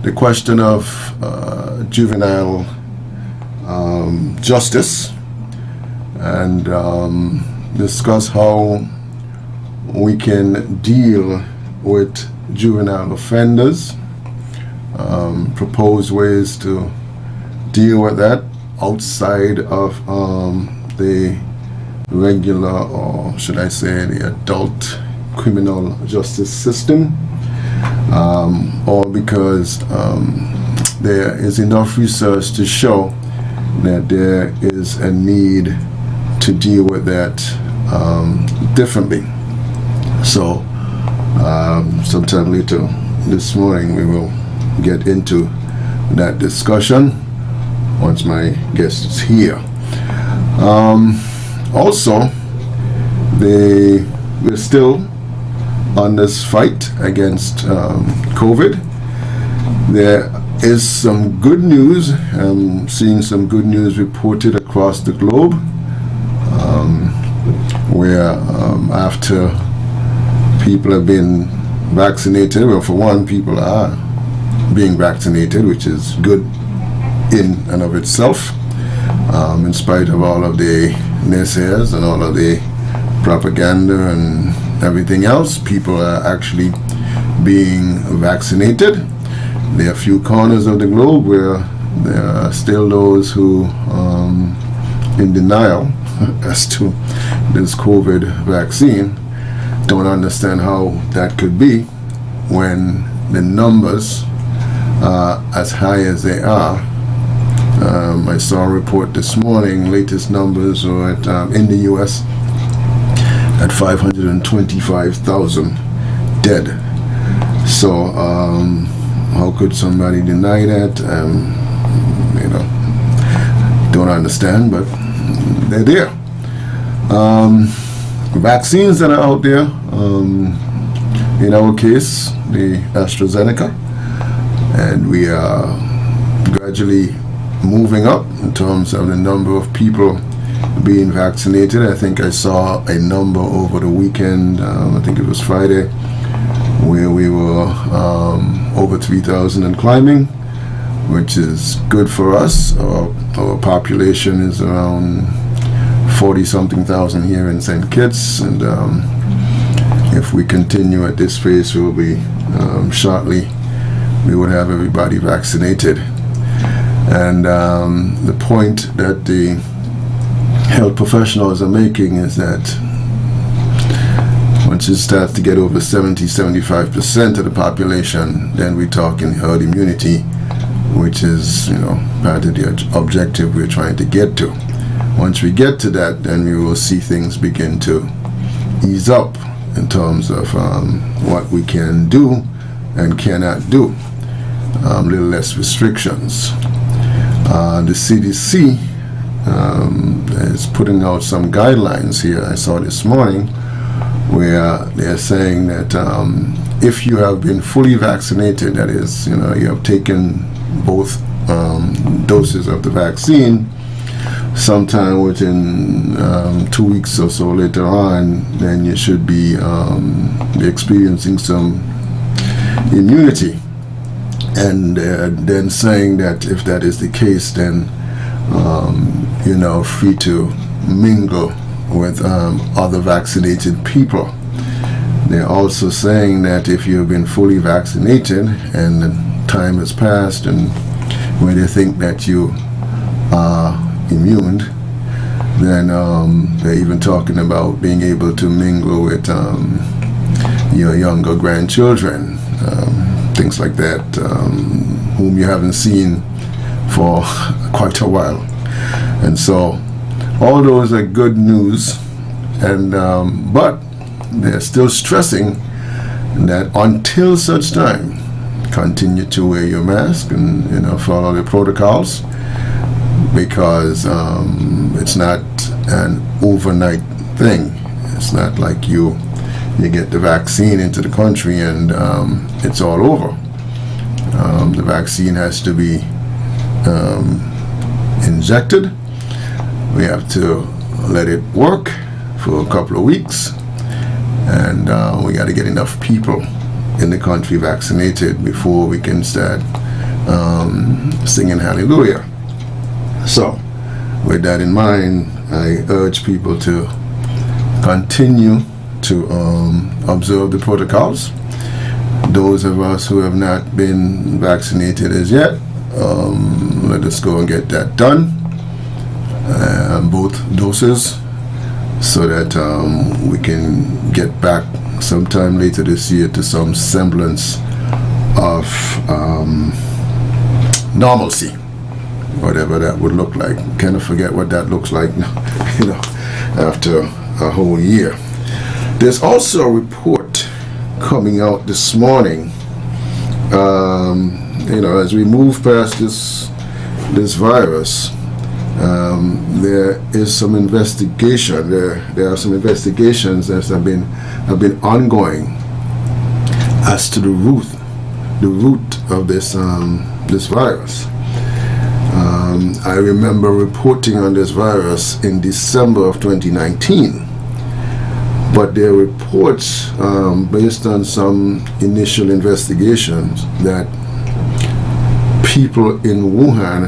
the question of juvenile justice and discuss how we can deal with juvenile offenders, propose ways to deal with that outside of the regular, or should I say the adult criminal justice system, or because there is enough research to show that there is a need to deal with that differently. So sometime later this morning we will get into that discussion once my guest is here. Also, we're still on this fight against COVID. There is some good news. I'm seeing some good news reported across the globe, where after people have been vaccinated, well, for one, people are being vaccinated, which is good in and of itself, in spite of all of the naysayers and all of the propaganda and everything else. People are actually being vaccinated. There are a few corners of the globe where there are still those who in denial as to this COVID vaccine. Don't understand how that could be when the numbers are as high as they are. I saw a report this morning, latest numbers are at, in the US at 525,000 dead. So how could somebody deny that? Don't understand, but they're there. Vaccines that are out there, in our case, the AstraZeneca, and we are gradually moving up in terms of the number of people being vaccinated. I think I saw a number over the weekend, I think it was Friday, where we were over 3,000 and climbing, which is good for us. Our population is around 40-something thousand here in St. Kitts, and if we continue at this pace, we'll be shortly we would have everybody vaccinated. And the point that the health professionals are making is that once it starts to get over 70-75% of the population, then we're talking herd immunity, which is part of the objective we're trying to get to. Once we get to that, then we will see things begin to ease up in terms of what we can do and cannot do. A little less restrictions. The CDC is putting out some guidelines here. I saw this morning where they're saying that if you have been fully vaccinated, that is, you have taken both doses of the vaccine, sometime within 2 weeks or so later on, then you should be experiencing some immunity. And then saying that if that is the case, then free to mingle with other vaccinated people. They're also saying that if you've been fully vaccinated and the time has passed and when they think that you are immune, then they're even talking about being able to mingle with your younger grandchildren, things like that, whom you haven't seen for quite a while. And so all those are good news, and but they're still stressing that until such time, continue to wear your mask and follow the protocols, because it's not an overnight thing. It's not like you get the vaccine into the country and it's all over. The vaccine has to be injected. We have to let it work for a couple of weeks, and we got to get enough people in the country vaccinated before we can start singing hallelujah. So, with that in mind, I urge people to continue to observe the protocols. Those of us who have not been vaccinated as yet, let us go and get that done, both doses, so that we can get back sometime later this year to some semblance of normalcy, whatever that would look like. Kind of forget what that looks like now, after a whole year. There's also a report coming out this morning. As we move past this virus, there is some investigation. There are some investigations that have been ongoing as to the root of this virus. I remember reporting on this virus in December of 2019, but there are reports based on some initial investigations that people in Wuhan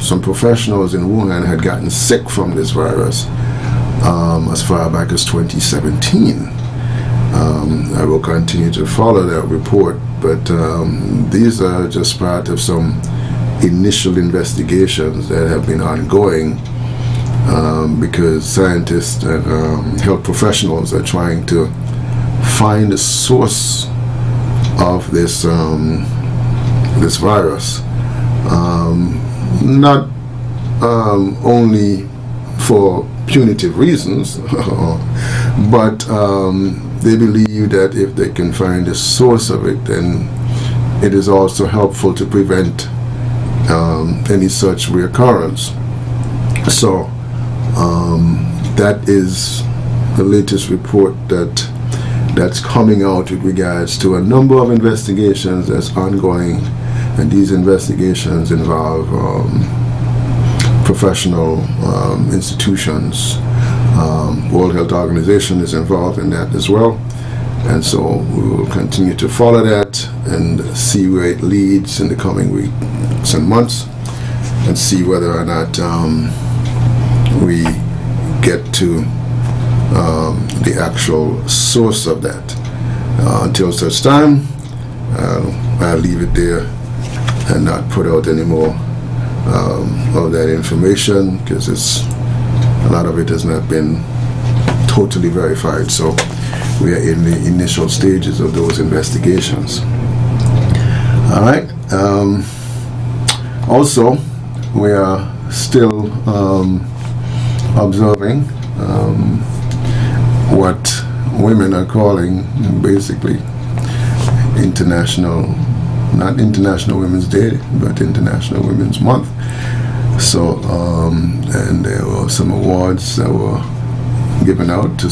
some professionals in Wuhan had gotten sick from this virus as far back as 2017. I will continue to follow that report, but these are just part of some initial investigations that have been ongoing because scientists and health professionals are trying to find the source of this virus, not only for punitive reasons, but they believe that if they can find the source of it, then it is also helpful to prevent any such reoccurrence. So that is the latest report that's coming out with regards to a number of investigations that's ongoing, and these investigations involve professional institutions. World Health Organization is involved in that as well, and so we will continue to follow that and see where it leads in the coming weeks and months, and see whether or not we get to the actual source of that. Until such time, I'll leave it there and not put out any more of that information, because a lot of it has not been totally verified. So we are in the initial stages of those investigations. All right. Also, we are still observing what women are calling basically not International Women's Day, but International Women's Month. So, and there were some awards that were given out to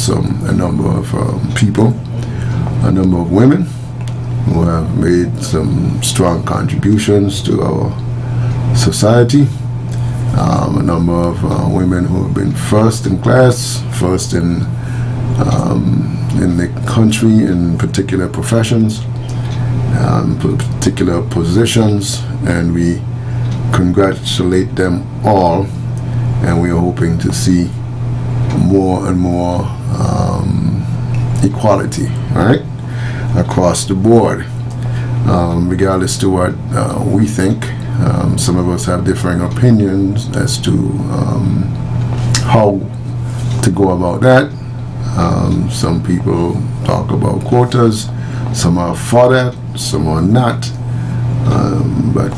a number of people, a number of women who have made some strong contributions to our society. A number of women who have been first in class, first in the country in particular professions, particular positions, and we congratulate them all, and we are hoping to see more and more equality, right, across the board, regardless to what we think. Some of us have differing opinions as to how to go about that. Some people talk about quotas, some are for that, some are not, but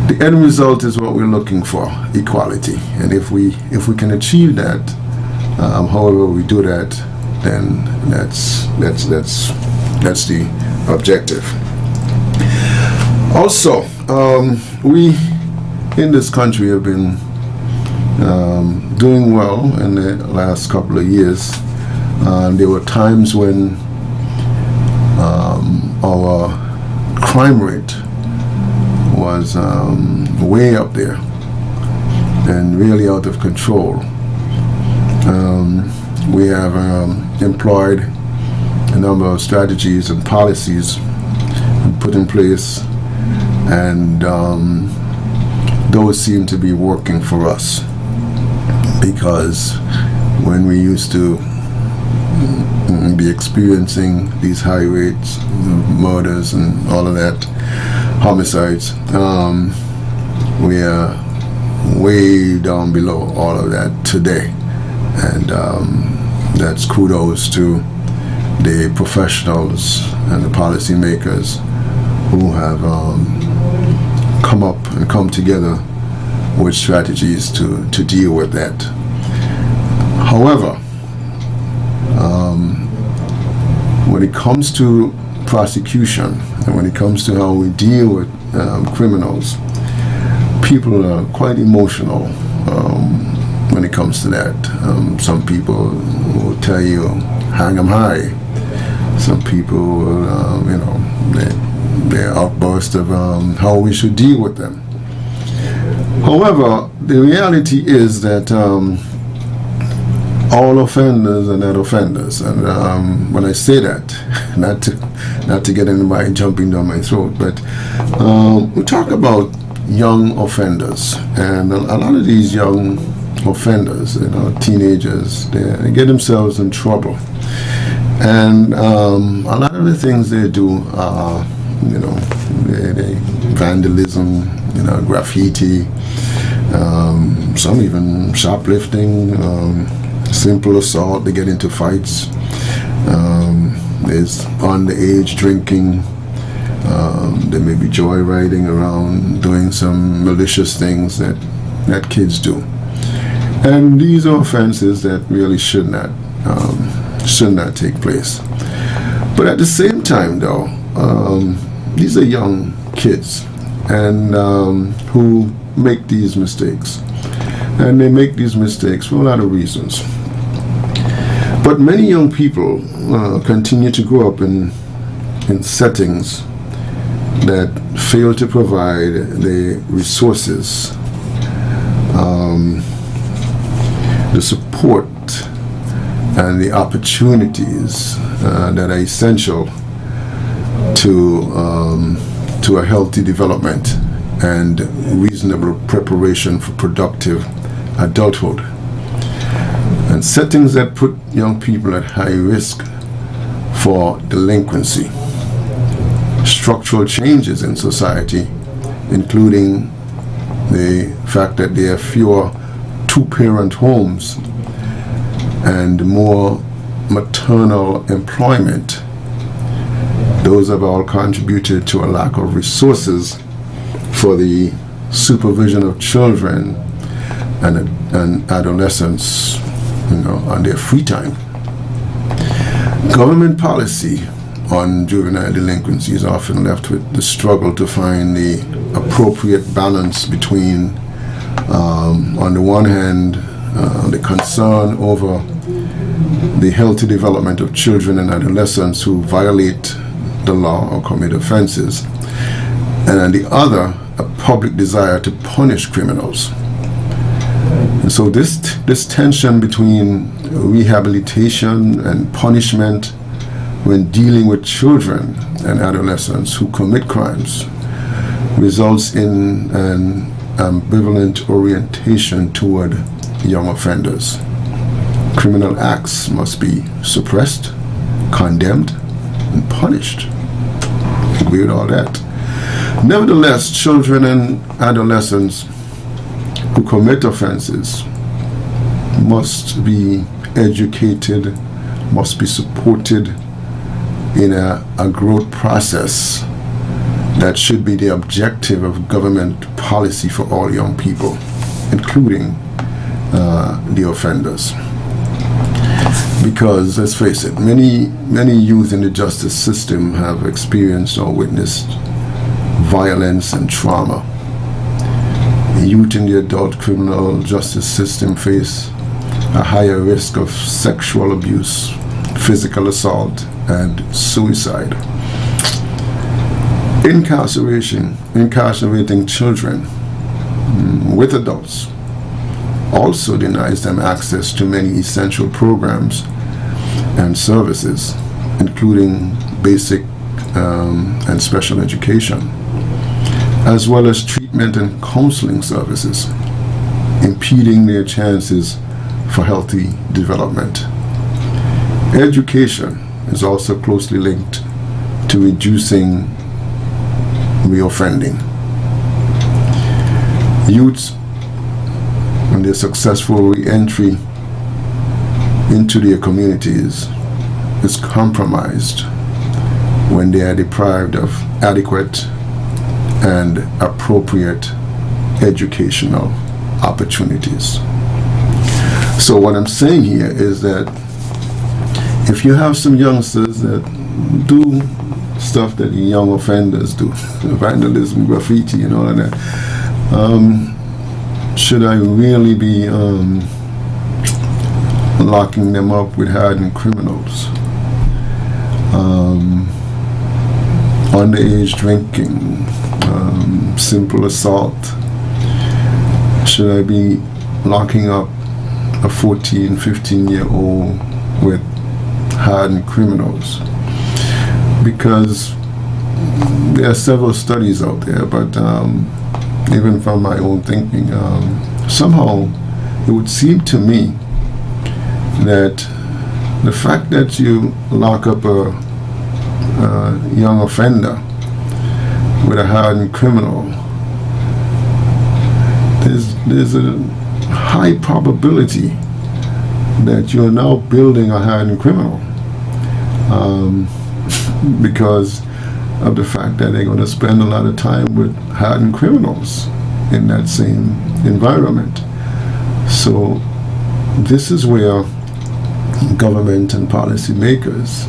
the end result is what we're looking for: equality. And if we can achieve that, however we do that, then that's the objective. Also, we in this country have been doing well in the last couple of years. There were times when our crime rate was way up there and really out of control. We have employed a number of strategies and policies and put in place And those seem to be working for us, because when we used to be experiencing these high rates of murders and all of that, homicides, we are way down below all of that today. And that's kudos to the professionals and the policymakers who have come up and come together with strategies to deal with that. However, when it comes to prosecution and when it comes to how we deal with criminals, people are quite emotional when it comes to that. Some people will tell you, hang them high. Some people will, their outburst of how we should deal with them. However, the reality is that all offenders are not offenders, and when I say that, not to get anybody jumping down my throat, but we talk about young offenders, and a lot of these young offenders, teenagers, they get themselves in trouble, and a lot of the things they do are, they vandalism, graffiti, some even shoplifting, simple assault. They get into fights. There's underage drinking. They may be joyriding around, doing some malicious things that kids do. And these are offenses that really should not take place. But at the same time, though, these are young kids and who make these mistakes. And they make these mistakes for a lot of reasons. But many young people continue to grow up in settings that fail to provide the resources, the support, and the opportunities that are essential to a healthy development and reasonable preparation for productive adulthood. And settings that put young people at high risk for delinquency. Structural changes in society, including the fact that there are fewer two-parent homes and more maternal employment. Those have all contributed to a lack of resources for the supervision of children and adolescents, on their free time. Government policy on juvenile delinquency is often left with the struggle to find the appropriate balance between, on the one hand, the concern over the healthy development of children and adolescents who violate the law or commit offenses, and on the other, a public desire to punish criminals. And so this tension between rehabilitation and punishment when dealing with children and adolescents who commit crimes results in an ambivalent orientation toward young offenders. Criminal acts must be suppressed, condemned, and punished. Agree with all that. Nevertheless, children and adolescents who commit offenses must be educated, must be supported in a growth process that should be the objective of government policy for all young people, including the offenders. Because, let's face it, many youth in the justice system have experienced or witnessed violence and trauma. Youth in the adult criminal justice system face a higher risk of sexual abuse, physical assault, and suicide. Incarcerating children with adults also denies them access to many essential programs and services, including basic and special education. as well as treatment and counseling services, impeding their chances for healthy development. Education is also closely linked to reducing reoffending. Youths and their successful re-entry into their communities is compromised when they are deprived of adequate and appropriate educational opportunities. So what I'm saying here is that if you have some youngsters that do stuff that young offenders do, vandalism, graffiti, and all of that, should I really be locking them up with hardened criminals? Underage drinking, simple assault. Should I be locking up a 14, 15-year-old with hardened criminals? Because there are several studies out there, but even from my own thinking, somehow it would seem to me that the fact that you lock up a young offender with a hardened criminal, there's a high probability that you're now building a hardened criminal, because of the fact that they're going to spend a lot of time with hardened criminals in that same environment. So this is where government and policymakers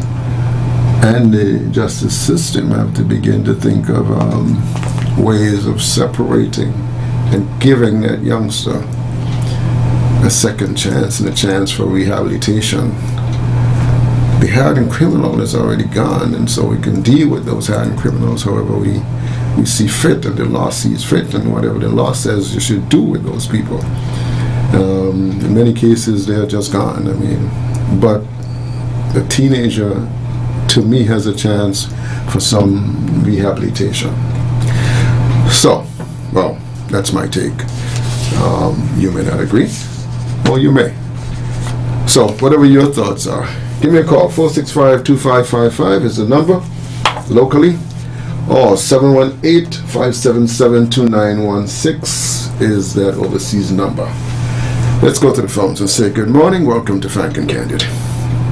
and the justice system have to begin to think of ways of separating and giving that youngster a second chance and a chance for rehabilitation. The hardened criminal is already gone, and so we can deal with those hardened criminals however we see fit, and the law sees fit, and whatever the law says you should do with those people. In many cases, they're just gone. I mean, but the teenager, to me, has a chance for some rehabilitation. So, well, that's my take. You may not agree, or you may. So, whatever your thoughts are, give me a call. 465-2555 is the number, locally, or 718-577-2916 is that overseas number. Let's go to the phones and say good morning. Welcome to Frank and Candid.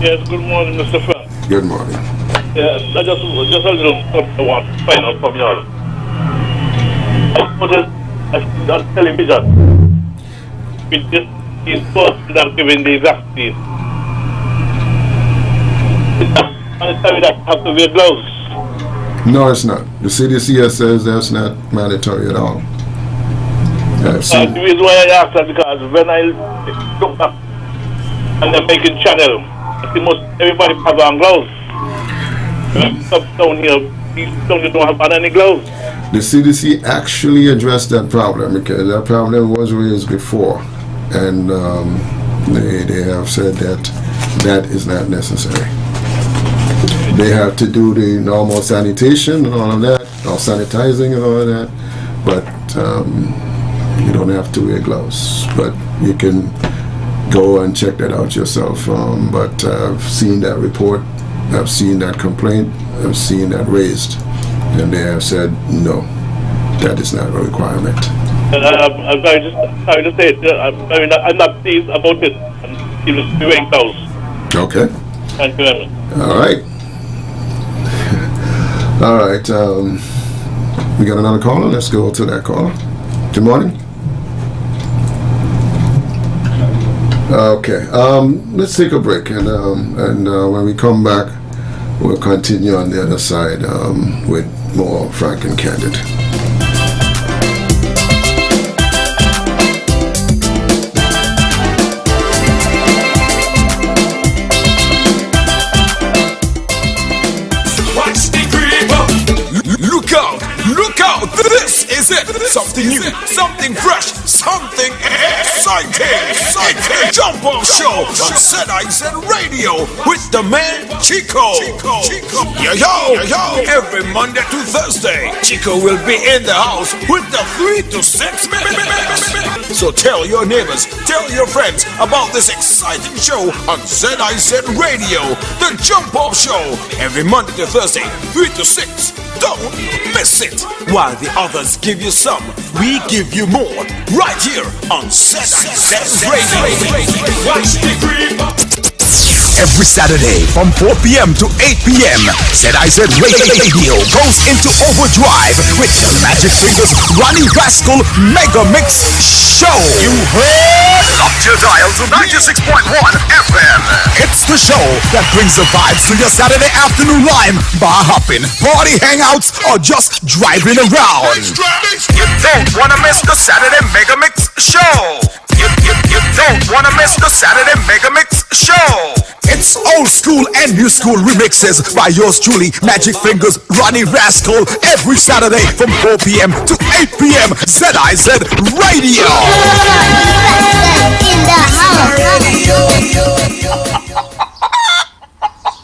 Yes, good morning, Mr. Frank. Good morning. Yes, I just a little I want to find out from you all. I noticed on television with these persons that are giving the vaccine. And tell me that you have to wear gloves. No, it's not. The CDC says that's not mandatory at all. The reason why I ask that because when I look back and they're making channel, I see most everybody have on gloves. Some down here, they don't have any gloves. The CDC actually addressed that problem because that problem was raised before, and they have said that that is not necessary. They have to do the normal sanitation and all of that, or sanitizing and all of that, but you don't have to wear gloves. But you can go and check that out yourself. But I've seen that report, I've seen that complaint, I've seen that raised, and they have said no, that is not a requirement. I'm sorry to say it. I'm not pleased about it. I'm still wearing gloves. Okay. Thank you very much. All right. All right. We got another caller. Let's go to that caller. Good morning. Okay. Let's take a break, and when we come back, we'll continue on the other side with more Frank and Candid. Look out! This is it! Something new, something fresh, something exciting. Jump off show on ZIZ Radio with the man Chico. Yo. Every Monday to Thursday, Chico will be in the house with the 3 to 6 minutes. So tell your neighbors, tell your friends about this exciting show on ZIZ Radio, the Jump Off Show. Every Monday to Thursday, 3 to 6. Don't miss it. While the others give you some, we give you more. Right here on ZIZ Radio. Watch the creep. Every Saturday from 4 p.m. to 8 p.m. ZIZ Radio goes into overdrive with the Magic Fingers Ronnie Rascal Mega Mix Show. You heard? Up your dial to 96.1 FM. It's the show that brings the vibes to your Saturday afternoon lime, bar hopping, party hangouts, or just driving around. You don't want to miss the Saturday Mega Mix Show. You don't want to miss the Saturday Mega Mix Show. It's old school and new school remixes by yours truly, Magic Fingers Ronnie Rascal, every Saturday from 4 p.m. to 8 p.m. ZIZ Radio.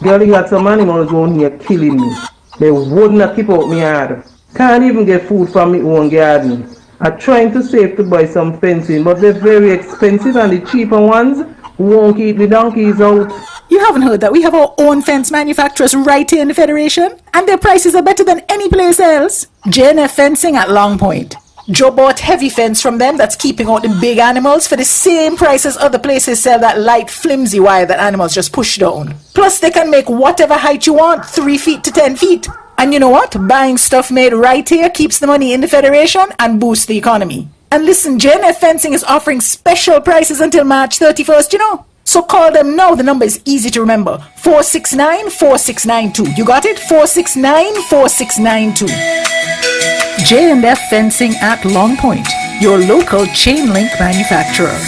Girl, you got some animals around here killing me. They would not keep out my yard. Can't even get food from my own garden. I'm trying to save to buy some fencing, but they're very expensive and the cheaper ones won't keep the donkeys out. You haven't heard that we have our own fence manufacturers right here in the Federation, and their prices are better than any place else. JNF Fencing at Long Point. Joe bought heavy fence from them that's keeping out the big animals for the same price as other places sell that light, flimsy wire that animals just push down. Plus, they can make whatever height you want, 3 feet to 10 feet. And you know what? Buying stuff made right here keeps the money in the Federation and boosts the economy. And listen, JNF Fencing is offering special prices until March 31st, you know? So call them now. The number is easy to remember. 469-4692. You got it? 469-4692. J&F Fencing at Long Point, your local chain link manufacturer.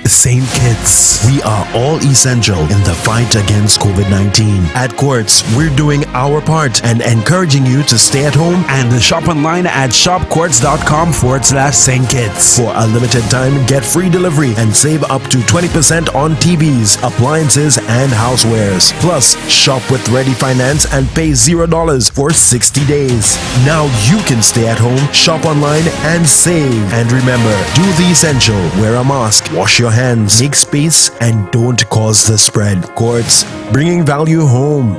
St. Kitts, we are all essential in the fight against COVID-19. At Quartz, we're doing our part and encouraging you to stay at home and shop online at shopquartz.com/St. Kitts. For a limited time, get free delivery and save up to 20% on TVs, appliances, and housewares. Plus, shop with Ready Finance and pay $0 for 60 days. Now you can stay at home, shop online, and save. And remember, do the essential. Wear a mask, wash your hands, make space, and don't cause the spread. Quartz, bringing value home.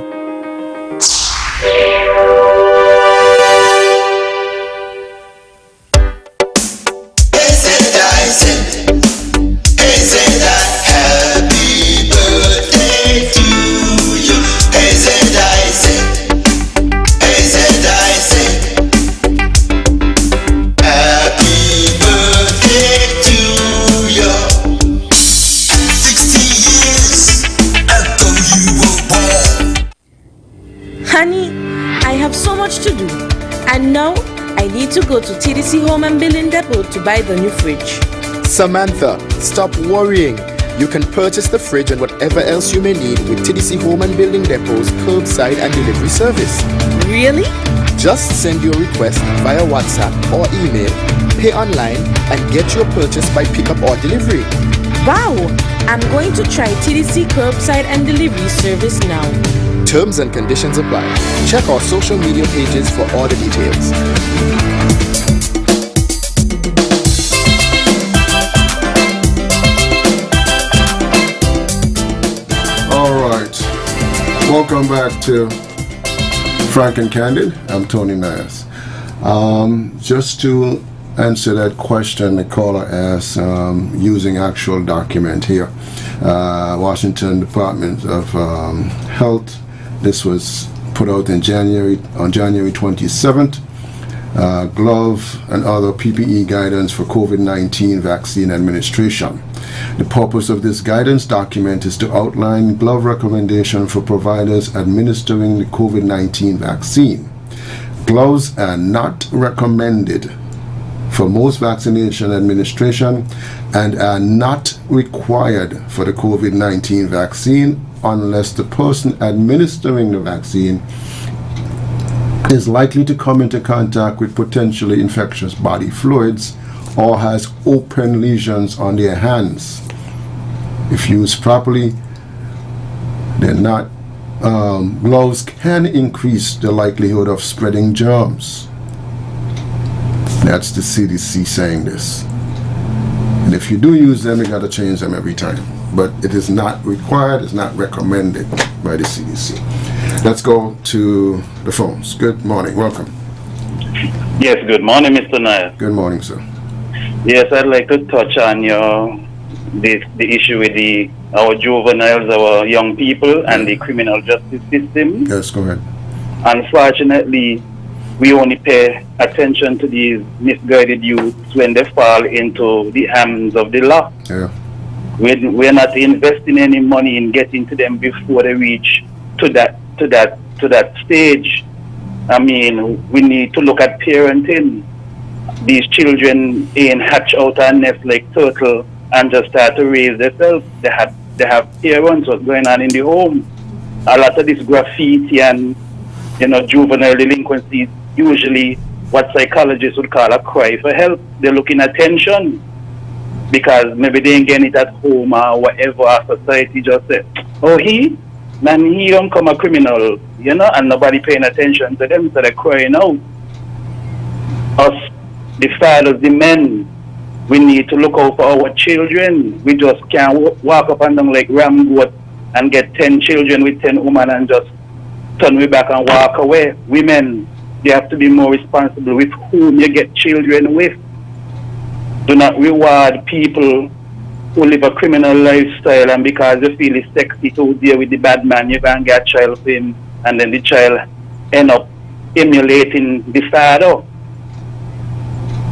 And now, I need to go to TDC Home and Building Depot to buy the new fridge. Samantha, stop worrying. You can purchase the fridge and whatever else you may need with TDC Home and Building Depot's curbside and delivery service. Really? Just send your request via WhatsApp or email, pay online, and get your purchase by pickup or delivery. Wow! I'm going to try TDC curbside and delivery service now. Terms and conditions apply. Check our social media pages for all the details. All right. Welcome back to Frank and Candid. I'm Tony Nias. Just to answer that question the caller asked, using actual document here. Washington Department of Health. This was put out in January 27th. Glove and other PPE guidance for COVID-19 vaccine administration. The purpose of this guidance document is to outline glove recommendation for providers administering the COVID-19 vaccine. Gloves are not recommended for most vaccination administration and are not required for the COVID-19 vaccine unless the person administering the vaccine is likely to come into contact with potentially infectious body fluids or has open lesions on their hands. If used properly, they're not. Gloves can increase the likelihood of spreading germs. That's the CDC saying this. And if you do use them, you got to change them every time. But it is not required, it's not recommended by the CDC. Let's go to the phones. Good morning, welcome. Yes, good morning, Mr. Nair. Good morning, sir. Yes, I'd like to touch on the issue with our juveniles, our young people, and the criminal justice system. Yes, go ahead. Unfortunately, we only pay attention to these misguided youths when they fall into the hands of the law. Yeah. We're not investing any money in getting to them before they reach to that stage. I mean, we need to look at parenting. These children ain't hatch out a nest like turtle and just start to raise themselves. They have parents. What's going on in the home? A lot of this graffiti and juvenile delinquency, usually what psychologists would call a cry for help. They're looking attention because maybe they ain't getting it at home or whatever. Our society just said, oh, he don't come a criminal, and nobody paying attention to them, so they're crying out. Us, the fathers, the men, we need to look out for our children. We just can't walk up and down like ram goat and get 10 children with 10 women and just turn we back and walk away. Women, they have to be more responsible with whom you get children with. Do not reward people who live a criminal lifestyle, and because you feel it's sexy to deal with the bad man, you can get a child for him, and then the child end up emulating the father.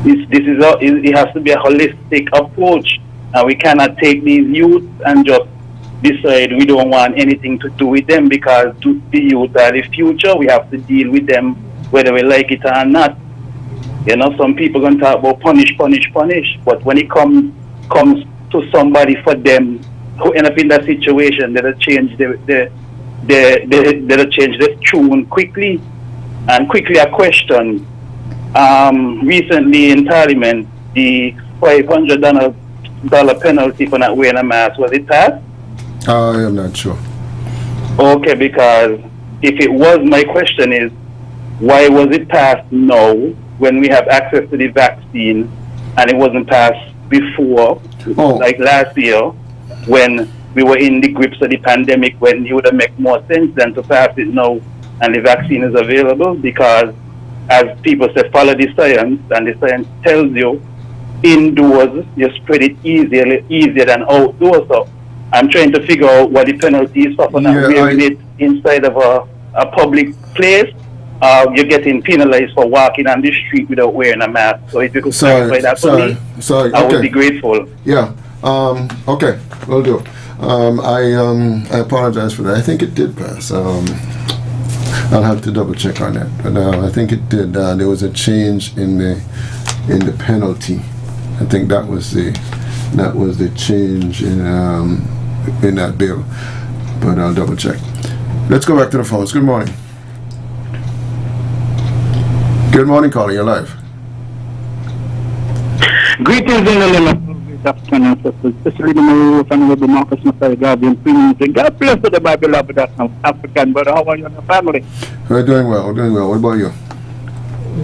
It has to be a holistic approach, and we cannot take these youth and just decide we don't want anything to do with them, because the youth are the future. We have to deal with them whether we like it or not. Some people going to talk about punish, but when it comes to somebody for them who end up in that situation, they'll change they'll change the tune quickly. And quickly a question. Recently in Parliament, the $500 penalty for not wearing a mask, was it passed? I am not sure. Okay, because if it was, my question is, why was it passed now when we have access to the vaccine, and it wasn't passed before, like last year, when we were in the grips of the pandemic, when it would have made more sense than to pass it now and the vaccine is available? Because as people say, follow the science, and the science tells you indoors you spread it easier than outdoors. So I'm trying to figure out what the penalty is for not wearing it inside of a public place. You're getting penalized for walking on the street without wearing a mask. So if you could clarify that for me, I would be grateful. Yeah. Okay. Will do. I apologize for that. I think it did pass. I'll have to double check on that. But I think it did. There was a change in the penalty. I think that was the change in that bill. But I'll double check. Let's go back to the phones. Good morning. Good morning, caller. You're live. Greetings in the name of African ancestors, especially the Maru family of the Marcus Massai Guardian Premium. God bless the Bible love that African brother. How are you and your family? We're doing well. What about you?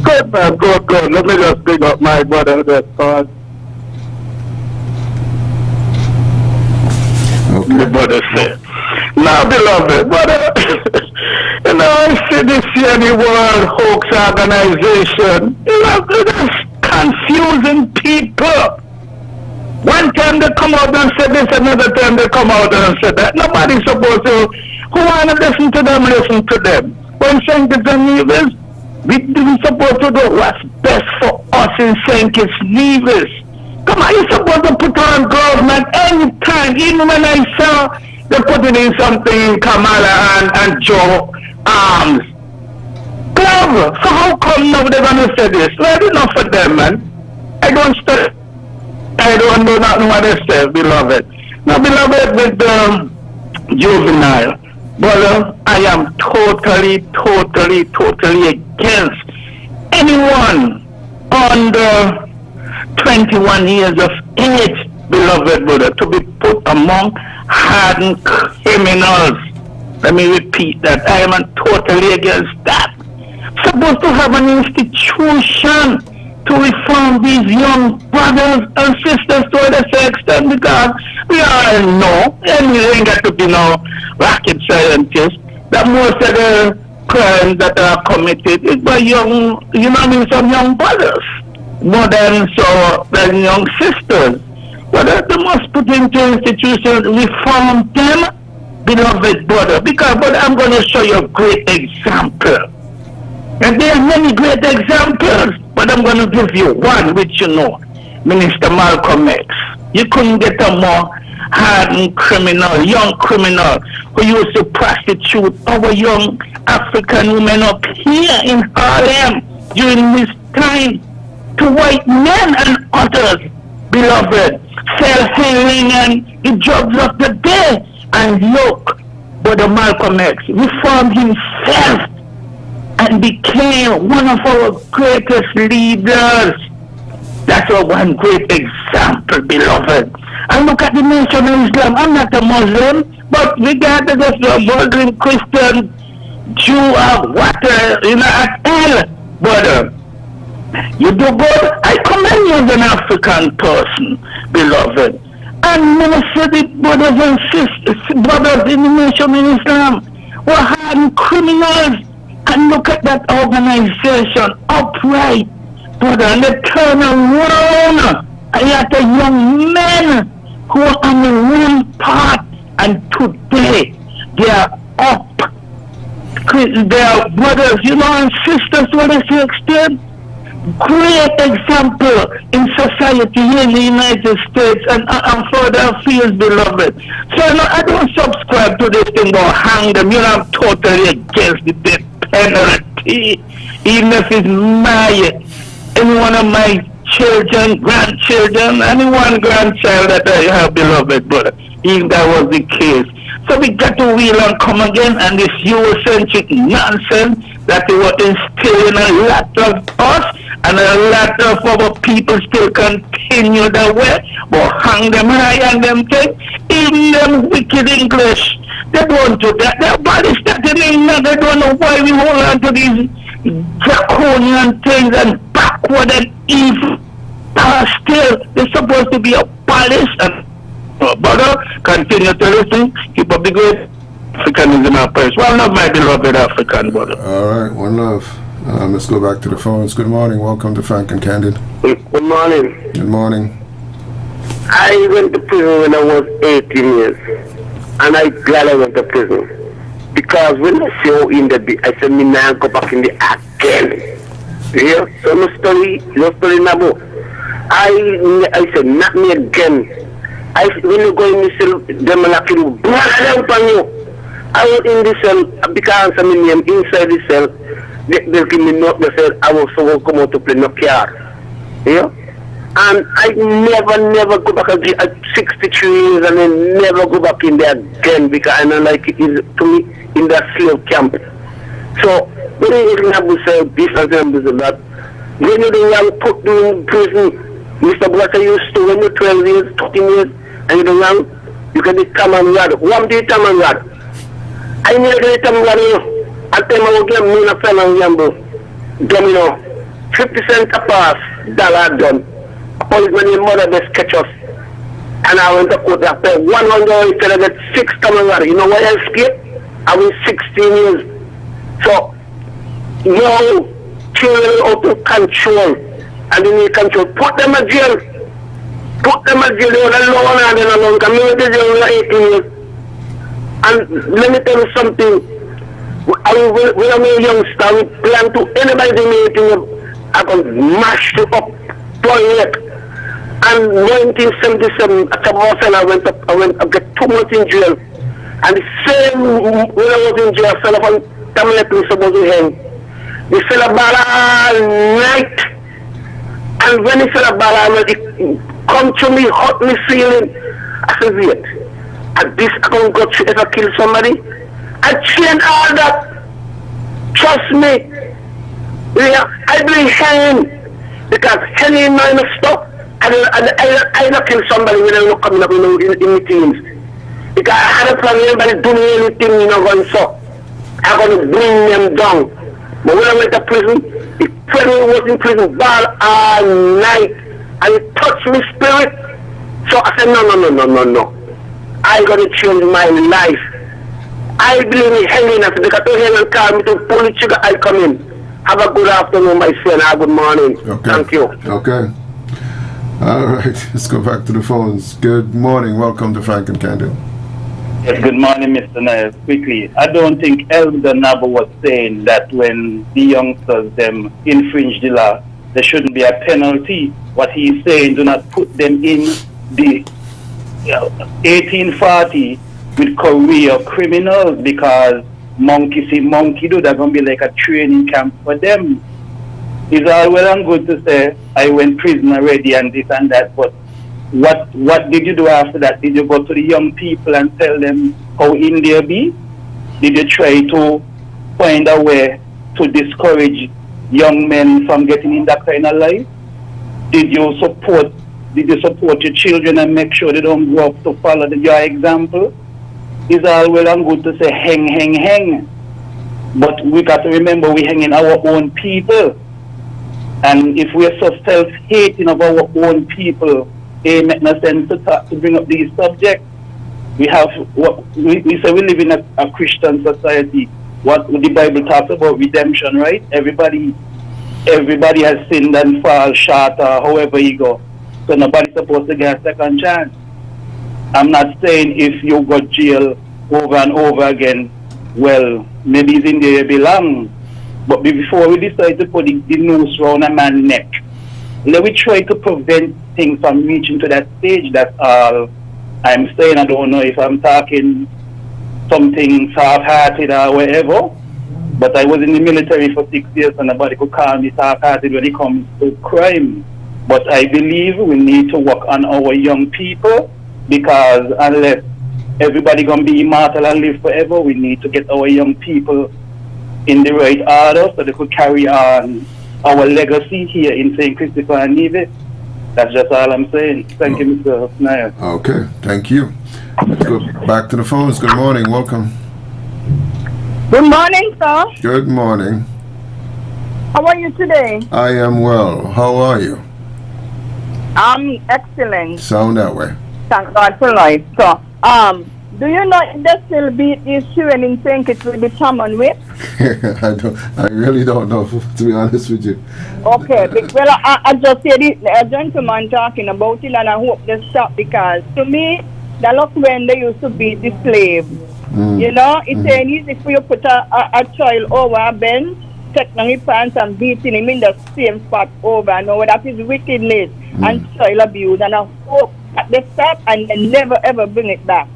Good, man. Good. Let me just bring up my brother there, cause the brother said, now, beloved brother, I see this here in the World Hoax Organization. It's confusing people. One time they come out and say this, another time they come out and say that. Nobody's supposed to. Who want to listen to them. When St. Kitts and Nevis, we didn't supposed to do what's best for us in St. Kitts and Nevis. Come on, you're supposed to put on gloves, man, anytime. Even when I saw they putting in something in Kamala and Joe Arms. Glove. So how come now they're going to say this? Well, enough for them, man. I don't know nothing what they say, beloved. Now, beloved, with Juvenile, brother, I am totally against anyone under 21 years of age, beloved brother, to be put among hardened criminals. Let me repeat that. I am totally against that. Supposed to have an institution to reform these young brothers and sisters to a lesser extent, because we all know, and we ain't got to be no rocket scientists, that most of the crimes that are committed is by young, some young brothers, more than young sisters. But they must put into institutions, reform them, beloved brother, because I'm going to show you a great example. And there are many great examples, but I'm going to give you one which you know, Minister Malcolm X. You couldn't get a more hardened criminal, young criminal, who used to prostitute our young African women up here in Harlem during this time to white men and others, beloved, sell heroin and the drugs of the day. And look, Brother Malcolm X reformed himself and became one of our greatest leaders. That's one great example, beloved. And look at the nation of Islam. I'm not a Muslim, but regardless of the Muslim, Christian, Jew, or whatever, at all, brother, you do good. I commend you as an African person, beloved. And minister the brothers and sisters, brothers in the nation of Islam were hardened criminals. And look at that organization, upright, brother, and they turn around and you have the young men who are on the wrong path, and today they are up. They are brothers, and sisters to the extent. Great example in society here in the United States and further fields, beloved. So I don't subscribe to this thing about hang them. I'm totally against the death penalty. Even if it's any one of my children, grandchildren, any one grandchild that I have, beloved brother, if that was the case. So we got to wheel and come again, and this Eurocentric nonsense that they were instilling a lot of us, and a lot of our people still continue that way, but hang them high on them things, even them wicked English. They don't do that. Their body started in England. They don't know why we hold on to these draconian things and backward and evil. Still, they're supposed to be abolished. And brother, continue to listen. Keep up the great Africanism and praise. One love, my beloved African brother. All right, one love. Let's go back to the phones. Good morning. Welcome to Frank and Candid. Good morning. Good morning. I went to prison when I was 18 years. And I'm glad I went to prison. Because when I saw in the I said, me now go back in the again. Yeah? So no story now. I said, not me again. When you go in the cell, them are like you, brother upon you. I was in the cell because I mean, inside the cell. They give me note, they said I was so come out to play no care. Yeah? And I never go back again at 63 years and then never go back in there again because I don't like it is to me in that slave camp. So when you have to say this and that, when you young put in prison, Mr. Blatter used to when you're 12 years, 13 years, and you're young, you can be Tamanrad. One day Tamanrad. I never get Tamanrad. I tell my game, me and a fellow gamble. Domino, 50 cents a pass, dollar done. A policeman in mother they sketch us. And I went to court after 100 till I get 6 Tamanrad. You know why I escaped? I was 16 years. So, no children out of control. And they need control. Put them in jail. Put them in jail. They were alone and then alone. Come in the jail for 18 years. And let me tell you something. When I'm a youngster, we plan to anybody meeting I can mash you up toilet. And 1977, at I went up, I get 2 months in jail. And the same when I was in jail, I fell upon tablet was supposed to hang. He fell about all night. And when he fell about it come to me, hot me feeling. I said, wait, at this I can't go to ever kill somebody. I changed all that. Trust me. Yeah, I believe hanging because hanging not enough stuff. I don't kill somebody when I'm not coming up in the teams. Because I had a plan, anybody do me anything, going so. I'm going to bring them down. But when I went to prison, the friend was in prison ball all night. And it touched my spirit. So I said, no. I'm going to change my life. I believe in hanging us because to hang and call me to pull the trigger, I come in. Have a good afternoon, my friend. Have a good morning. Okay. Thank you. Okay. All right. Let's go back to the phones. Good morning. Welcome to Frank and Candid. Yes, good morning, Mr. Nair. Quickly, I don't think Elder Naba was saying that when the youngsters them infringe the law, there shouldn't be a penalty. What he's saying, do not put them in the 1840 with career criminals because monkey see monkey do, that's going to be like a training camp for them. It's all well and good to say, I went prison already and this and that, but what did you do after that? Did you go to the young people and tell them how in there be? Did you try to find a way to discourage young men from getting in that kind of life? Did you support your children and make sure they don't grow up to follow your example? It's all well and good to say hang. But we got to remember we hang in our own people. And if we're so self-hating of our own people, it makes no sense to bring up these subjects. We say we live in a Christian society. What the Bible talks about redemption, right? Everybody has sinned and fall short or however you go. So nobody's supposed to get a second chance. I'm not saying if you go jail over and over again, well, maybe it's in there you belong. But before we decide to put the noose around a man's neck, let me try to prevent things from reaching to that stage. That's all I'm saying. I don't know if I'm talking something half-hearted or whatever, but I was in the military for 6 years and nobody could call me half-hearted when it comes to crime. But I believe we need to work on our young people because unless everybody going to be immortal and live forever, we need to get our young people in the right order so they could carry on our legacy here in St. Christopher and Nevis. That's just all I'm saying. Thank you, Mr. Nair. Okay, thank you. Let's go back to the phones. Good morning. Welcome. Good morning, sir. Good morning. How are you today? I am well. How are you? I'm excellent. Sound that way. Thank God for life. So, do you know if they still beat these children in St. It will be common with? I really don't know, to be honest with you. Okay, well, I just heard a gentleman talking about it and I hope they stop because to me, that look when they used to beat the slaves. You know, it's easy for you to put a child over a bench, take down his pants and beating him in the same spot over and over. That is wickedness and child abuse, and I hope that they stop and they never ever bring it back.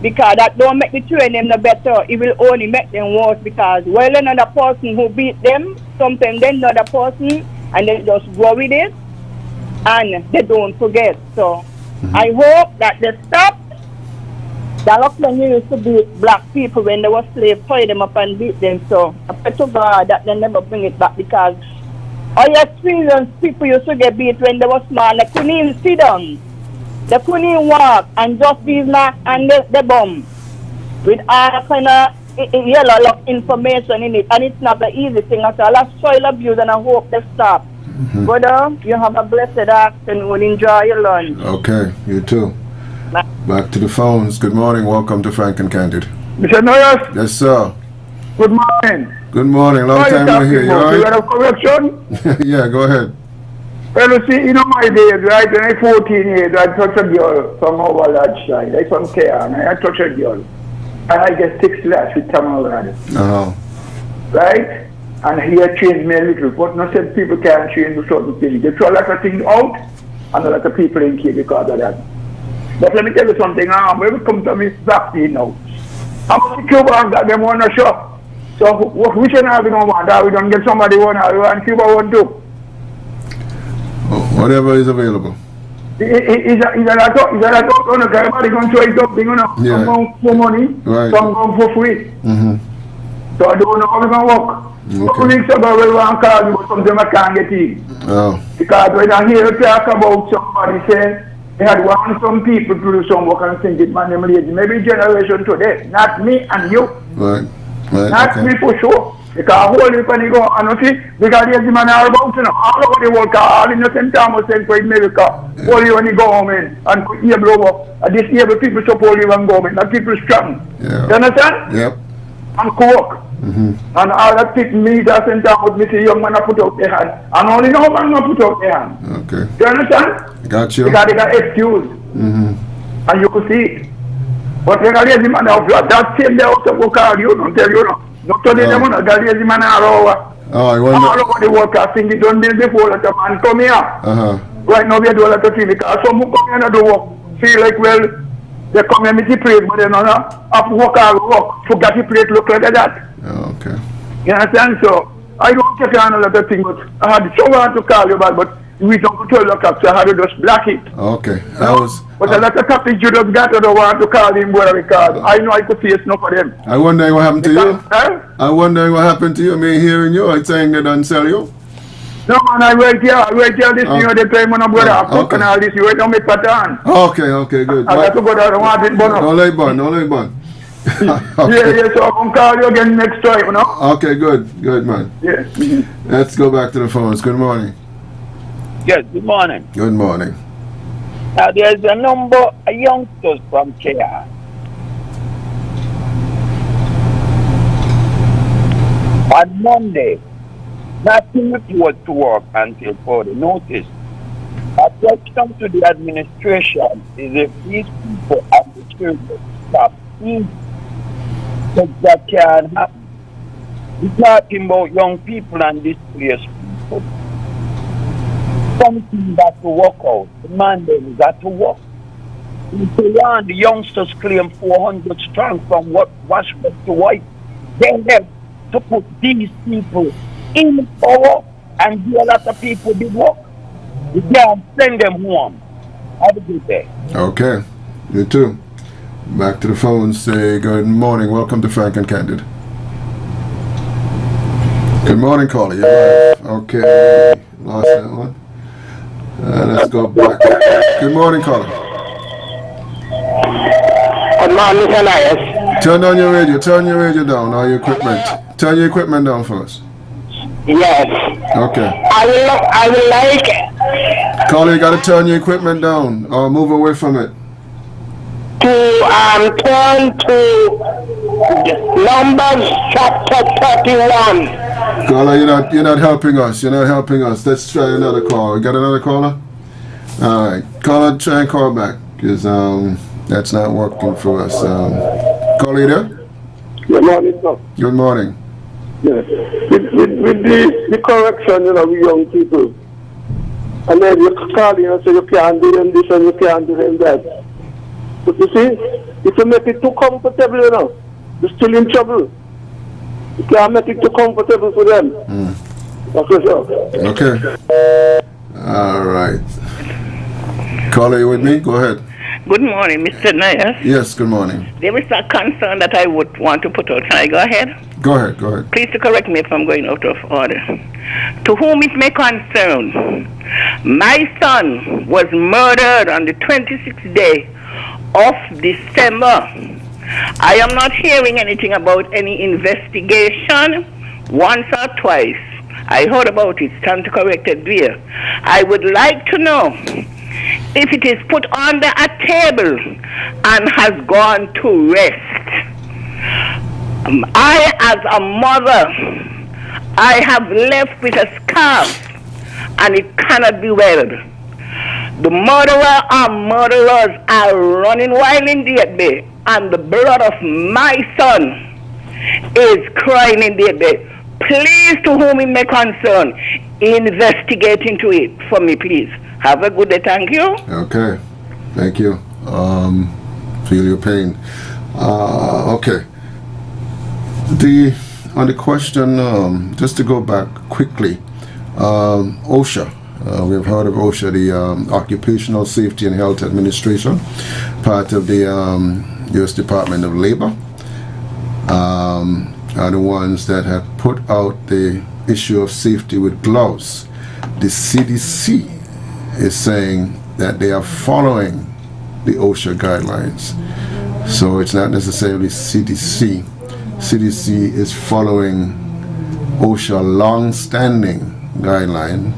Because that don't make the children no better, it will only make them worse because well another person who beat them, sometimes then another person and they just go with it and they don't forget. So I hope that they stop. The look when you used to beat black people when they were slaves, tie them up and beat them. So I pray to God that they never bring it back because all your experienced people used to get beat when they were small, they couldn't even sit down. They couldn't even walk and just these knock and the bomb with all kind of yellow information in it, and it's not an easy thing at all. That's child abuse and I hope they stop. Brother, you have a blessed afternoon. Enjoy your lunch. Okay, you too. Back to the phones. Good morning. Welcome to Frank and Candid. Mr. Noyes? Yes, sir. Good morning. Good morning. Long time to hear you. All right? You got a correction? Yeah, go ahead. Well, you see, in my days, right, when I 14 years, I touched a girl from over that side. I from Cairn. I touched a girl. And I get 6 laps with Tamil Rad. Right? And he had changed me a little. But not said people can't change the certain things. They throw a lot of things out, and a lot of people in here because of that. But let me tell you something. When we come to Miss vaccine now, how much Cubans got them on the shop? So which one are we going to want? Are we going to get somebody one and Cuba one too? Whatever is available. Is that everybody going to try something, you know? Yeah. Some going for money, right. some going for free. So So I don't know how we're going to work. Couple weeks ago, we want to call you, but sometimes I can't get in. Oh. Because when I hear you talk about somebody saying they had want some people to do some work and think it man them lazy. Maybe generation today, not me and you. Right. Not me for sure. Because whole heap and go and see, because lazy man are about to know all over the world, all in the St. Thomas and for America, all you when you go home in and could able over. And disable people support you and government, that people strong. Yeah. You understand? Yep. And cook. And all that pick me that St. Thomas, me see young man put out their hand. And only no man put out their hand. Okay. You understand? Got you. Because they got excuse. And you could see it. But they got lazy man out that same day out of call you, don't tell you no. Not today them on got lazy man all over. Oh, I wonder. All over the world, I think it don't build before that a man come here. Right now we do a lot of things because some who come here and do work feel like well they come here with the praise, but they don't have to work all work. Forget the plate look like that. Oh, okay. You understand? So I don't take on a lot of things, but I had so hard to call you back, but we don't tell you so I had to just block it. Okay. But a lot of topics you just got to the want to call him where because I know I could see it's not for them. I wonder what happened to you. I wonder what happened to you. Me hearing you, I'm saying they don't sell you. No man, I wait here this year the time when I'm going to cook and all this, you wait on me pattern. Okay, good. I got to go down and want it burn up. Don't let burn. Yeah, so I'm going to call you again next time, you know? Okay, good man. Yeah. Let's go back to the phones. Good morning. Yes, good morning. Good morning. Now there's a number of youngsters from KR. On Monday, nothing report to work until further notice. A question to the administration is if these people and the children stop eating, because that can happen. We're talking about young people and displaced people. Something got to work out. The mandate got to work. In Tehran, the youngsters claim 400 strong from Washington to White. They have to put these people in power and do a lot of people did work. You can't send them home. Have a good day. Okay. You too. Back to the phone. Say good morning. Welcome to Frank and Candid. Good morning, caller. You're live. Okay. Lost that one. Let's go back. Good morning, caller. Good morning, Elias. Turn down your radio. Turn your radio down. Or your equipment. Turn your equipment down first. Yes. Okay. I will like. Caller, you got to turn your equipment down or move away from it. To turn to Numbers chapter 31. Caller, you're not helping us. You're not helping us. Let's try another call. We got another caller? All right. Caller, try and call back because that's not working for us. Caller, you there? Good morning, sir. Good morning. Yes. With the correction, with young people. And then you call and say you can't do them this and you can't do them that. But you see, if you make it too comfortable, you're still in trouble. You can't make it too comfortable for them. That's for sure. Okay. All right. Caller, you with me? Go ahead. Good morning, Mr. Nayas. Yes, good morning. There is a concern that I would want to put out. Can I go ahead? Go ahead. Please to correct me if I'm going out of order. To whom it may concern, my son was murdered on the 26th day of December. I am not hearing anything about any investigation once or twice. I heard about it, stand to corrected there. I would like to know if it is put under a table and has gone to rest. I, as a mother, I have left with a scarf and it cannot be well. The murderer or murderers are running wild in the bay, and the blood of my son is crying in the bay. Please, to whom it may concern, investigate into it for me, please. Have a good day. Thank you. Okay. Thank you. Feel your pain. Okay. On the question, just to go back quickly, OSHA. We've heard of OSHA, the Occupational Safety and Health Administration, part of the U.S. Department of Labor. are the ones that have put out the issue of safety with gloves. The CDC is saying that they are following the OSHA guidelines. So it's not necessarily CDC. CDC is following OSHA long-standing guidelines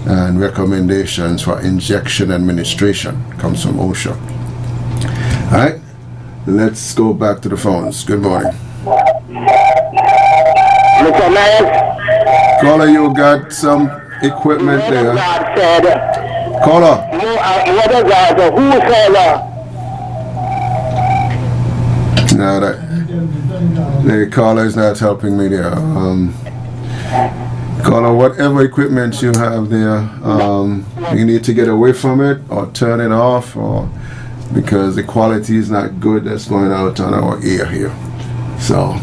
and recommendations for injection administration. Comes from OSHA. All right, let's go back to the phones. Good morning. Mr. Myers. Caller, you got some equipment there. God said, Caller. What is that? Who said that? No, the caller is not helping me there. Caller, whatever equipment you have there, you need to get away from it or turn it off, or because the quality is not good that's going out on our ear here. So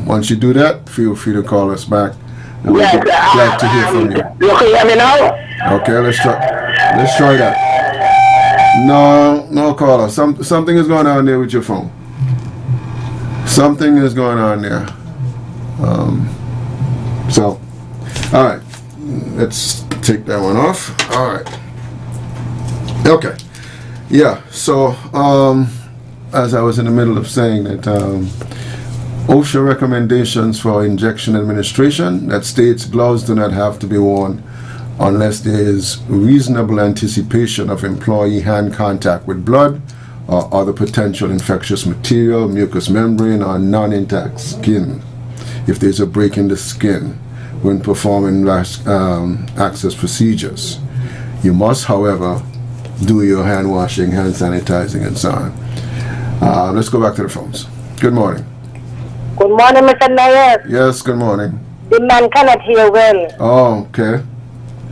once you do that, feel free to call us back. And we'll be glad to hear from you. You can hear me now? Okay, let's try that. No caller. Something is going on there with your phone. Something is going on there. So, all right, let's take that one off. All right. Okay. Yeah. So, as I was in the middle of saying that, OSHA recommendations for injection administration that states gloves do not have to be worn unless there is reasonable anticipation of employee hand contact with blood or other potential infectious material, mucous membrane, or non-intact skin. If there's a break in the skin when performing access procedures. You must, however, do your hand washing, hand sanitizing, and so on. Let's go back to the phones. Good morning. Good morning, Mr. Myers. Yes, good morning. The man cannot hear well. Oh, okay.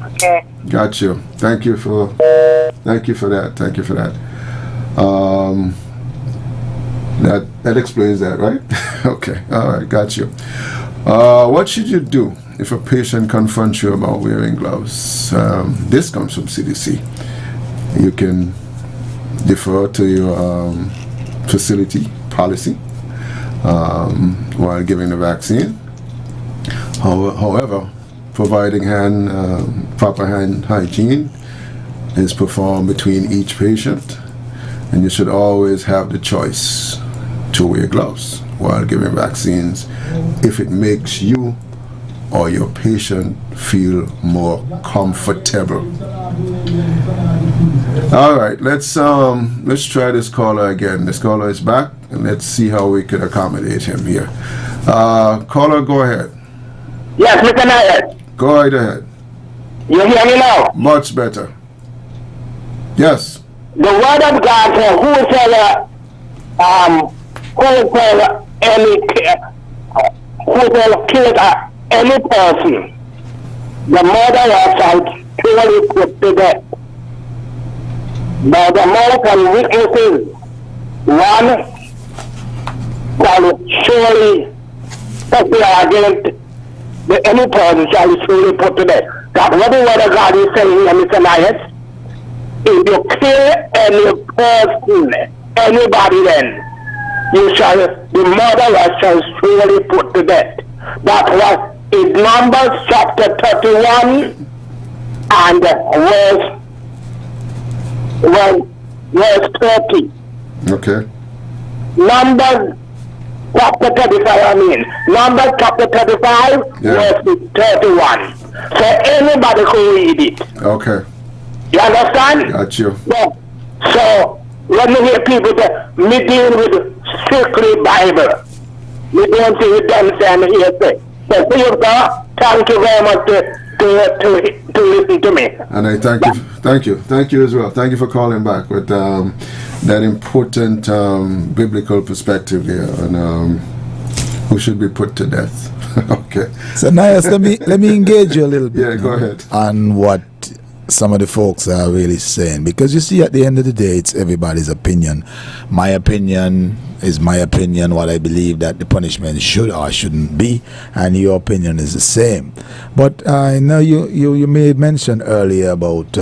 Okay. Got you. Thank you for that. Thank you for that. That explains that, right? Okay. All right. Got you. What should you do if a patient confronts you about wearing gloves? This comes from CDC. You can defer to your facility policy while giving the vaccine. However, providing proper hand hygiene is performed between each patient, and you should always have the choice to wear gloves while giving vaccines if it makes you or your patient feel more comfortable. All right, let's try this caller again. This caller is back, and let's see how we could accommodate him here. Caller, go ahead. Yes, Mr. Myers. Go right ahead. You hear me now? Much better. Yes. The word of God says, whosoever kills any person, the murderer shall surely put to death. By the mouth and witnesses, one shall surely testify against any person shall surely put to death. That's what the word of God is saying here, Mr. Myers. If you kill any person, anybody, then the murderer shall surely put to death. That was in Numbers chapter 31 and verse 30. Okay. Numbers chapter 35, Numbers chapter 35, verse 31. So anybody can read it. Okay. You understand? Got you. Yeah. So when you hear people say, me deal with strictly Bible, we don't see with them saying hearsay. So thank you very much to listen to me. And I thank you as well. Thank you for calling back with that important biblical perspective here on who should be put to death. Okay. So Nias, let me engage you a little bit. Yeah, go ahead. On what some of the folks are really saying, because you see, at the end of the day, it's everybody's opinion. My opinion, is my opinion, what I believe that the punishment should or shouldn't be, and your opinion is the same. But I know you made mention earlier about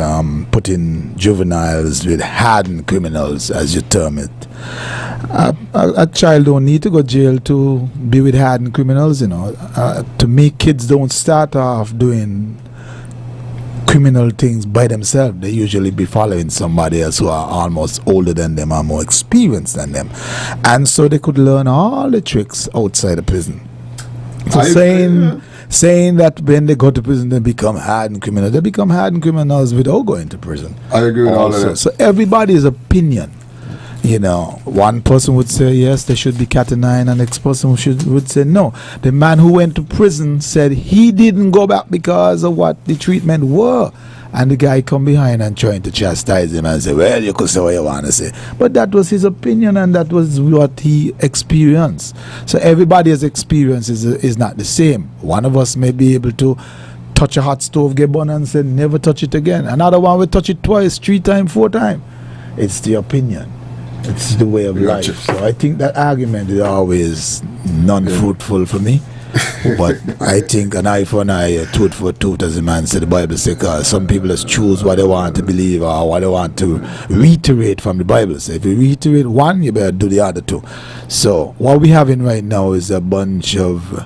putting juveniles with hardened criminals, as you term it. A child don't need to go to jail to be with hardened criminals, you know. To me, kids don't start off doing criminal things by themselves. They usually be following somebody else who are almost older than them or more experienced than them, and so they could learn all the tricks outside of prison. So saying that when they go to prison they become hardened criminals, they become hardened criminals without going to prison. I agree with all of that. So everybody's opinion, you know, one person would say yes, there should be cat and nine, and the next person would say no. The man who went to prison said he didn't go back because of what the treatment were, and the guy come behind and trying to chastise him and say, well, you could say what you want to say, but that was his opinion and that was what he experienced. So everybody's experience is not the same. One of us may be able to touch a hot stove, get burned, and say never touch it again. Another one will touch it twice, 3 times, 4 times. It's the opinion. It's the way of life. So I think that argument is always non-fruitful for me. But I think an eye for an eye, a tooth for a tooth, as the man said, the Bible says, because some people just choose what they want to believe or what they want to reiterate from the Bible. So if you reiterate one, you better do the other 2. So what we having right now is a bunch of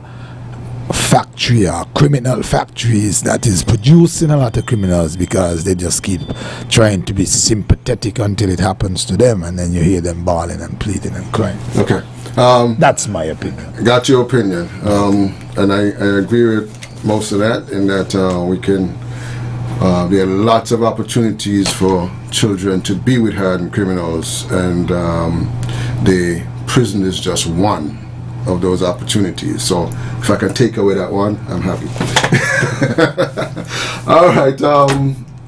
factory or criminal factories that is producing a lot of criminals because they just keep trying to be sympathetic until it happens to them, and then you hear them bawling and pleading and crying. Okay. That's my opinion. Got your opinion. And I agree with most of that, in that we can there are lots of opportunities for children to be with hardened criminals, and the prison is just one of those opportunities. So if I can take away that one, I'm happy. All right,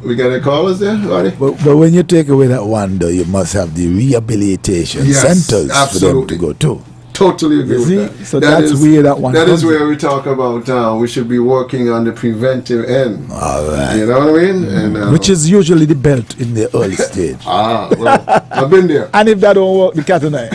we got any callers there, buddy? But when you take away that one, though, you must have the rehabilitation centers for them to go to. Totally agree with that. So that's where that one That is where we talk about we should be working on the preventive end. All right. You know what I mean? And, which is usually the belt in the early stage. Well, I've been there. And if that don't work, the cat and I.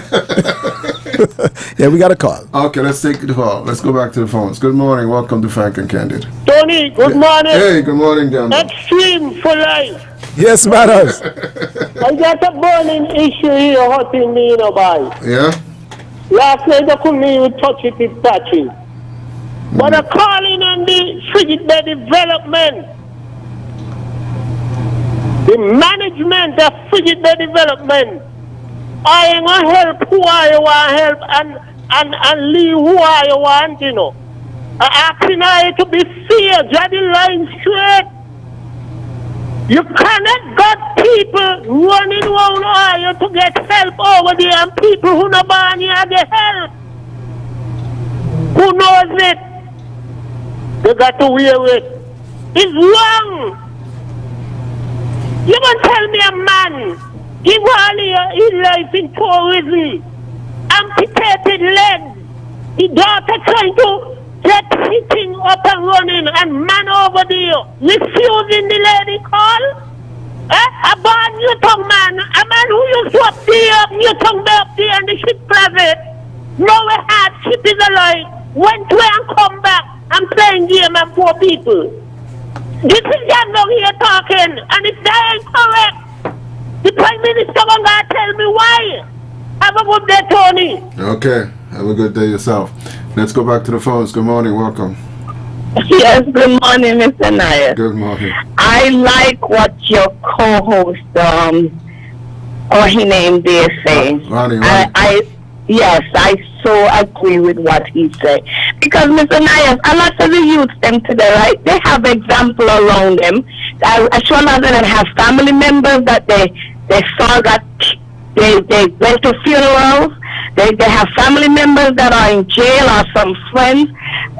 Yeah, we got a call. Okay, let's take the call. Let's go back to the phones. Good morning. Welcome to Frank and Candid. Tony, good morning. Hey, good morning, John. Extreme for life. Yes, matters. I got a burning issue here hurting me, you know, boy. Yeah? Last night I couldn't even touch it with patches. But I'm calling on the frigid bed development. The management of frigid bed development. I ain't gonna help who I want to help and leave who I want, you know. I'm asking I to be fair, draw the line straight. You cannot got people running around Ohio to get help over there, and people who not born here get help. Who knows it? They got to wear it. It's wrong. You gonna tell me a man give all his life in tourism, amputated legs, his daughter trying to get sitting up and running, and man over there refusing the lady call? A bad new tongue man, a man who used to up there, new tongue up there in the ship private, now a hard ship is alive, went away and come back and playing game and 4 people. This is them down here talking, and if they ain't correct, the Prime Minister gonna tell me why. Have a good day, Tony. Okay, have a good day yourself. Let's go back to the phones. Good morning, welcome. Yes, good morning, Mr. Nair. Good morning. I like what your co-host, or his name there say. Ronnie. Yes, I so agree with what he said. Because, Mr. Nair, a lot of the youth them today, right, they have example around them. As well as they have family members that they saw that they went to funerals. They have family members that are in jail or some friends.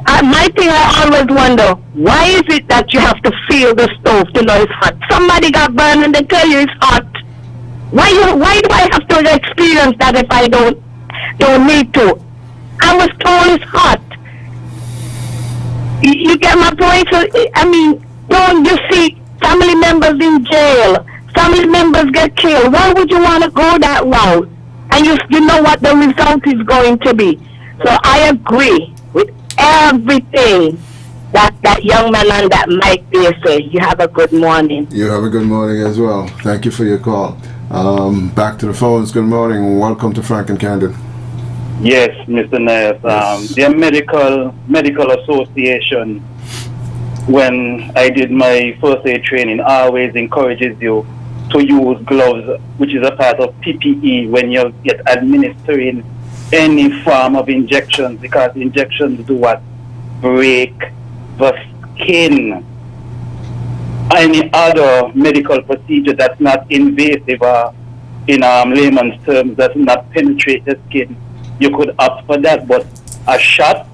My thing, I always wonder, why is it that you have to feel the stove to know it's hot? Somebody got burned and they tell you it's hot. Why do I have to experience that if I don't need to? I was told it's hot. You get my point? So, I mean, don't you see family members in jail? Family members get killed. Why would you want to go that route? and you know what the result is going to be. So I agree with everything that young man and that Mike there say. You have a good morning. You have a good morning as well. Thank you for your call. Back to the phones. Good morning. Welcome to Frank and Candid. Yes, Mr. Ness. The Medical Association, when I did my first aid training, always encourages you to use gloves, which is a part of PPE when you get administering any form of injections, because injections do what? Break the skin. Any other medical procedure that's not invasive, in layman's terms, does not penetrate the skin, you could opt for that. But a shot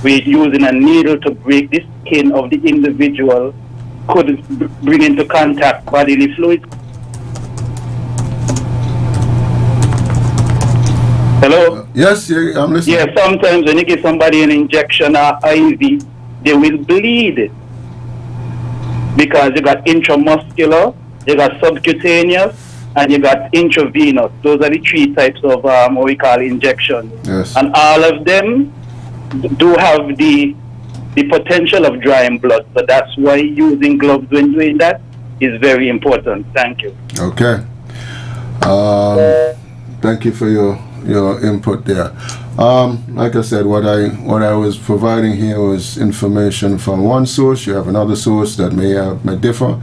with using a needle to break the skin of the individual could bring into contact bodily fluids. Hello? Yes, I'm listening. Yeah, sometimes when you give somebody an injection or IV, they will bleed. Because you got intramuscular, you got subcutaneous, and you got intravenous. Those are the three types of what we call injections. Yes. And all of them do have the potential of drying blood. So that's why using gloves when doing that is very important. Thank you. Okay. Thank you for your input there. Like I said, what I was providing here was information from one source. You have another source that may differ,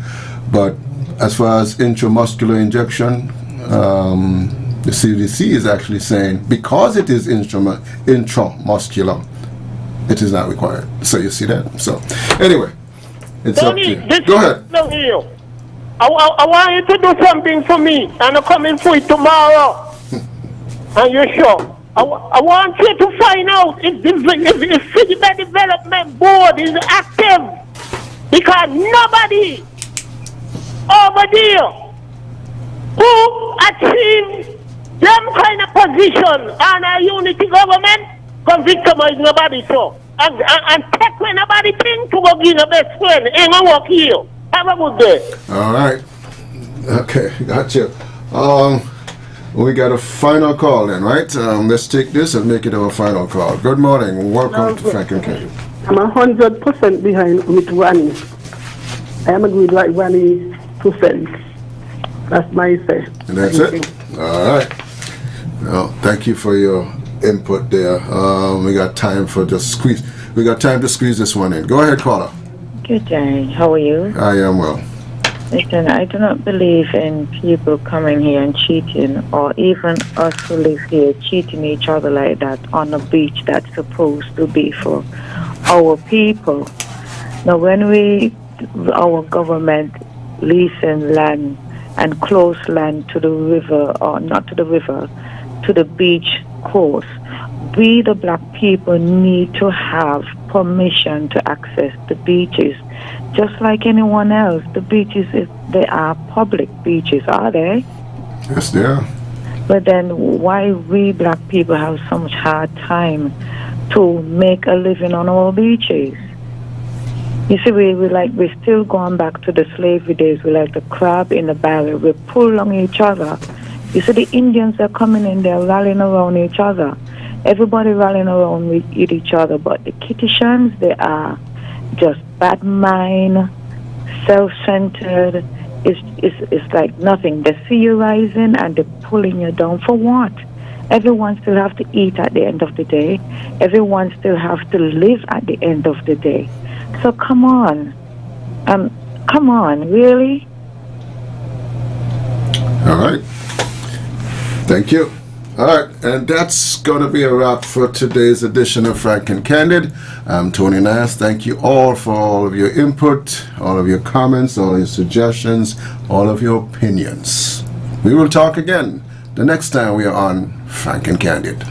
but as far as intramuscular injection, the CDC is actually saying because it is intramuscular, it is not required. So you see that. So anyway, it's up to you. Go ahead. I want you to do something for me, and I'm coming for it tomorrow. Are you sure? I want you to find out if the Physical Development Board is active, because nobody over there who achieved them kind of position on a unity government can victimize nobody so. And take when nobody think to go give the best friend. Ain't gonna work here. Have a good day. All right. Okay, gotcha. We got a final call then, right? Let's take this and make it our final call. Good morning. Welcome to Frank and Candid. I'm 100% behind with Rani. I am agreed with Rani %. That's my say. And that's it? All right. Well, thank you for your input there. We got time to squeeze this one in. Go ahead, caller. Good day. How are you? I am well. Listen, I do not believe in people coming here and cheating, or even us who live here cheating each other like that on a beach that's supposed to be for our people. Now, when our government leasing land and close land to the river, or not to the river, to the beach coast, we, the black people, need to have permission to access the beaches. Just like anyone else, the beaches, they are public beaches, are they? Yes, they are. But then why we black people have so much hard time to make a living on our beaches? You see, we're still going back to the slavery days. We're like the crab in the barrel. We pull on each other. You see, the Indians are coming in, they're rallying around each other. Everybody rallying around with each other, but the Kittitians, they are just bad mind, self-centered. It's like nothing. They see you rising and they're pulling you down for what? Everyone still have to eat at the end of the day. Everyone still have to live at the end of the day. So come on, really? All right. Thank you. All right, and that's going to be a wrap for today's edition of Frank and Candid. I'm Tony Nass. Thank you all for all of your input, all of your comments, all of your suggestions, all of your opinions. We will talk again the next time we are on Frank and Candid.